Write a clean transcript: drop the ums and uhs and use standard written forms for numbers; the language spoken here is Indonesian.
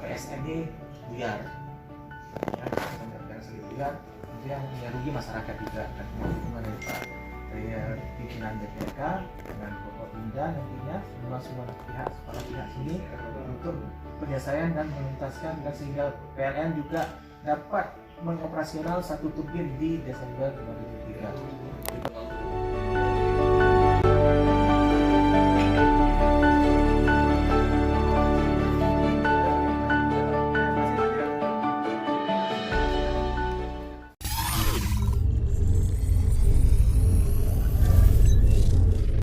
PSN ini buyar, ya, buyar, itu yang rugi masyarakat juga, dan hubungan dari pimpinan BPK dengan Bapak Indah nantinya semua pihak, para pihak sini untuk penyelesaian dan menuntaskan, dan sehingga PLN juga dapat mengoperasional satu turbin di Desember 2023.